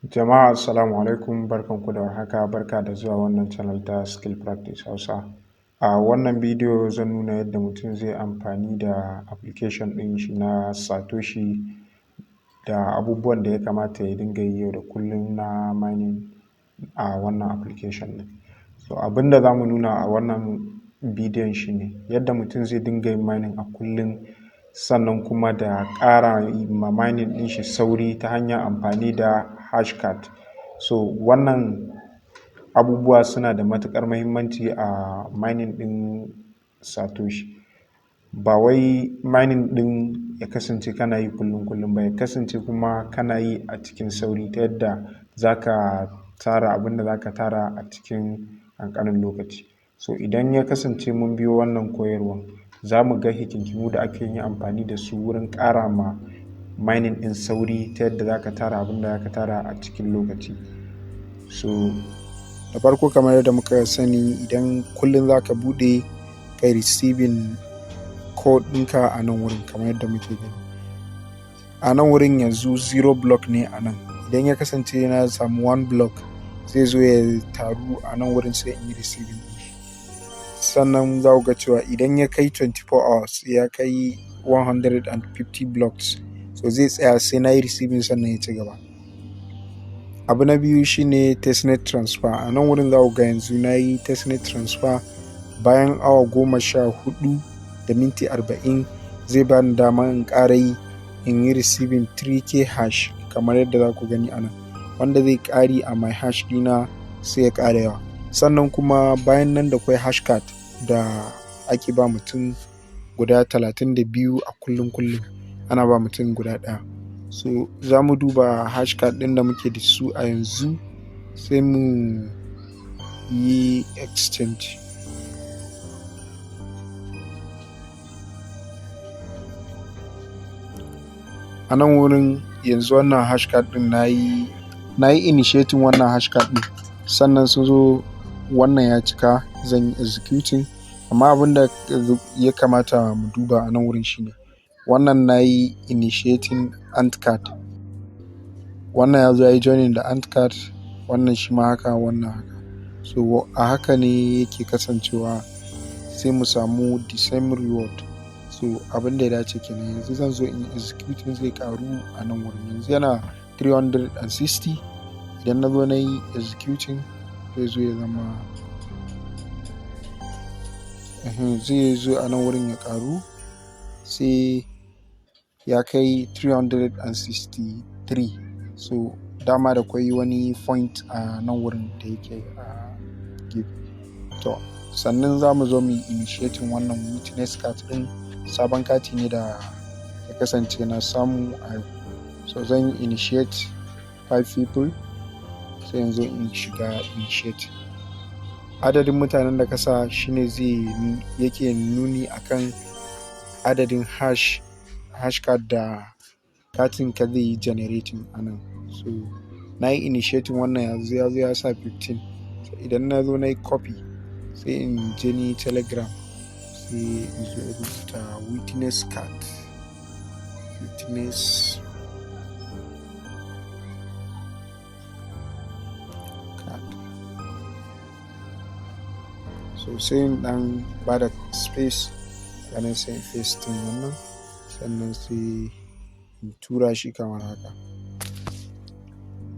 Jama'a assalamu alaikum, barkanku da warhaka, barka da zuwa wannan channel ta Skill Practice Hausa. A wannan bidiyo zan nuna yadda mutum zai amfani da application ɗin shi na Satoshi da abubuwan da ya kamata ya dinga yi yau da kullum na mining a wannan application ɗin. So abin da za mu nuna a wannan bidiyon shi ne yadda mutum zai dinga yin mining a kullum, sannan kuma da ƙara ma mining ɗin shi sauri ta hanyar amfani da hashcard. So wannan abubuwa suna da matuƙar muhimmanci a mining ɗin Satoshi. Ba wai mining ɗin ya kasance kana yi kullum ba, ya kasance kuma kana yi a cikin sauri ta yadda za ka tara abin da za ka tara a cikin ƙanƙanin lokaci. So idan ya kasance mun biyo wannan koyarwan, za mu ga hikinkimu da ake yin amfani da su wurin ƙara ma mining ɗin sauri ta yadda za ka tara abin da za ka tara a cikin lokaci. So da farko kamar yadda muka sani, idan kullum za ka buɗe kai receiving code ɗinka a nan wurin kamar yadda muke gani. A nan wurin yanzu 0 block ne a nan. Idan ya kasance na samu 1 block, zai zo ya taru a nan wurin sai in yi receiving ɗin shi. Sannan za ku ga cewa idan ya kai 24 hours ya kai 150 blocks, so zai tsaya sai na yi receiving sannan ya ci gaba. Abu na biyu shine testnet transfer. A nan wurin za ku ga yanzu na yi testnet transfer bayan awa 14 da minti 40 zai ba ni dama in ƙara yi in yi receiving 3k hash kamar yadda za ku gani a nan, wanda zai ƙari a my hash ɗina sai ya ƙara yawa. Sannan kuma bayan nan da kwai hashcard da ake ba mutum guda 32 a kullum ana ba mutum guda ɗaya. So za mu duba hashcard ɗin da muke da su a yanzu sai mu yi exchange. A nan wurin yanzu wannan hashcard ɗin na yi initiating wannan hashcard ɗin, sannan sun zo wannan ya cika zan yi executing. Amma abin da ya kamata mu duba a nan wurin shine wannan na yi initiating ant card, wannan ya zo ya yi joining da ant card, wannan shi ma haka, wannan haka. So a haka ne yake kasancewa sai mu samu the same reward. So abin da ya dace kenan. Yanzu zan zo in executing zai karu a nan wurin. Yanzu yana 360. Idan na zo na yi executing zai zo ya zama zai zo a nan wurin ya karu sai ya kai 363. So dama da kwai wani point a nan wurin da yake a gefe. To sannan za mu zo mu yi initiating wannan witness card ɗin. Sabon kati ne da ya kasance na samu a yau. So zan yi initiate 5 people sai yanzu in shiga initiate. Adadin mutanen da ka sa shine yake nuni akan adadin hashcard da katin ka zai yi generating a nan. So na yi initiating wannan yanzu ya zo ya sa 15. So idan na zo na yi copy sai in je ni telegram sai in zo rubuta witness card. So sai in dan ba da space ganin sai in pasting wannan, sannan sai in tura shi kamar haka.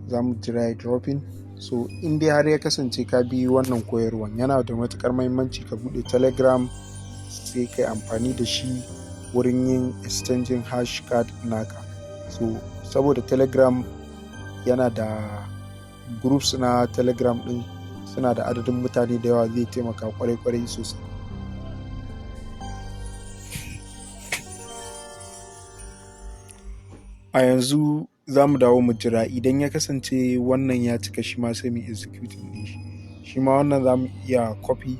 Za mu try dropping. So in dai har ya kasance ka bi wannan koyarwan, yana da matuƙar muhimmanci ka buɗe telegram sai kai amfani da shi wurin yin exchanging hashcard naka. So saboda telegram yana da groups na telegram ɗin suna da adadin mutane da yawa, zai taimaka kwarai sosai. A yanzu za mu dawo mu jira. Idan ya kasance wannan ya cika shi ma sai mu executing ɗin shi. Shi ma wannan za mu iya copy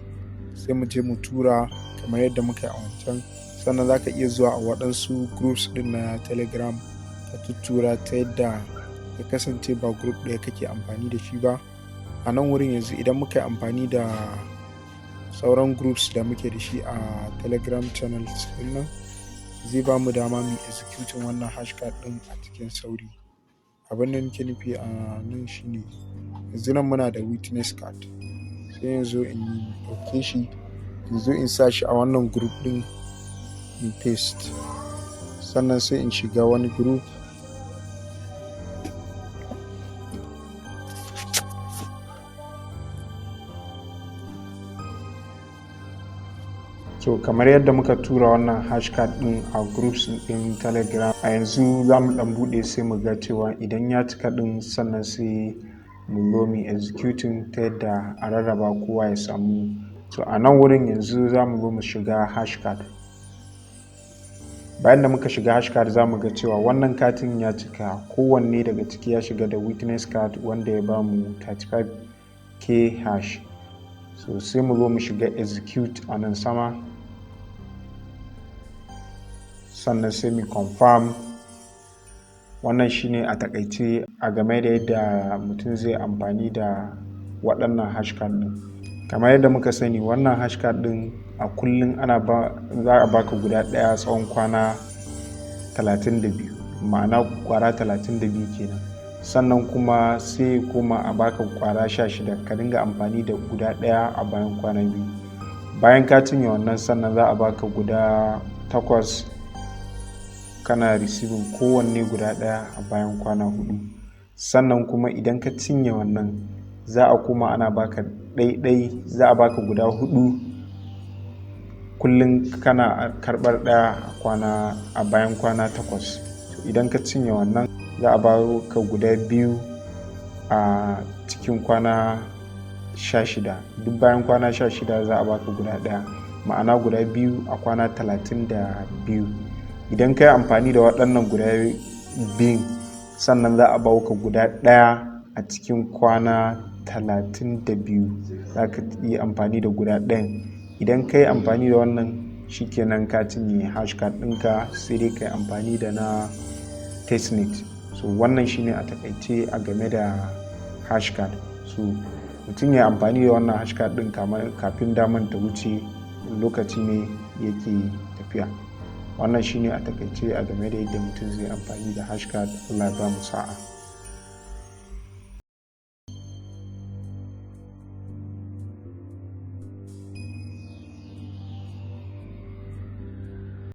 sai mu je mu tura kamar yadda muka yi a wancan. Sannan za ka iya zuwa a waɗansu groups ɗin na telegram ka tuttura ta yadda ya kasance ba group ɗaya kake amfani da shi ba. A nan wurin yanzu idan muka yi amfani da sauran groups da muke da shi a telegram channels ɗin nan, zai ba mu dama mu executing wannan hashcard ɗin a cikin sauri. abin da nake nufi a nan shine yanzu nan muna da witness card, sai yanzu in ɗauke shi in zo in sa shi a wannan group ɗin in paste, sannan sai in shiga wani group so kamar yadda muka tura wannan hashcard din a groups din telegram, a yanzu za mu dan bude sai mu ga cewa idan ya cika din sannan sai mu zo mu executing ta yadda a rarraba kowa ya samu. So a nan wurin yanzu za mu zo mu shiga hashcard. Bayan da muka shiga hashcard za mu ga cewa wannan katin ya cika, kowanne daga ciki ya shiga da witness card wanda ya bamu 35k hash. So sai mu zo mu shiga execute a nan sama, sannan sai mu confirm. Wannan shine a takaice a game da yadda mutum zai amfani da waɗannan hashcard ɗin. Kamar yadda muka sani wannan hashcard ɗin a kullum za a baka guda ɗaya tsawon kwana 32, ma'ana kwara 32 kenan. Sannan kuma sai kuma a baka kwara 16 ka dinga amfani da guda ɗaya a bayan kwana 2. Bayan ka cinye wannan sannan za a baka guda 8 kana receiving kowanne guda ɗaya a bayan kwana 4. Sannan kuma idan ka cinye wannan za a kuma ana baka ɗaiɗai, za a baka guda 4 kullum kana karɓar ɗaya a bayan kwana 8. Idan ka cinye wannan za a baka guda 2 a cikin kwana 16. Duk bayan kwana 16 za a baka guda ɗaya, ma'ana guda 2 a kwana 32. Idan ka yi amfani da waɗannan guda 2 sannan za a baka guda ɗaya a cikin kwana 32. Za ka yi amfani da guda ɗayan. Idan ka yi amfani da wannan shikenan ka cinye hashcard ɗinka, sai dai ka yi amfani da na testnet. So wannan shine a takaice a game da hashcard. So mutum ya amfani da wannan hashcard ɗin kafin daman ta wuce, lokaci ne yake tafiya. Wannan shine a takaice a game da yadda mutum zai amfani da hashcard. Allah ya ba mu sa'a.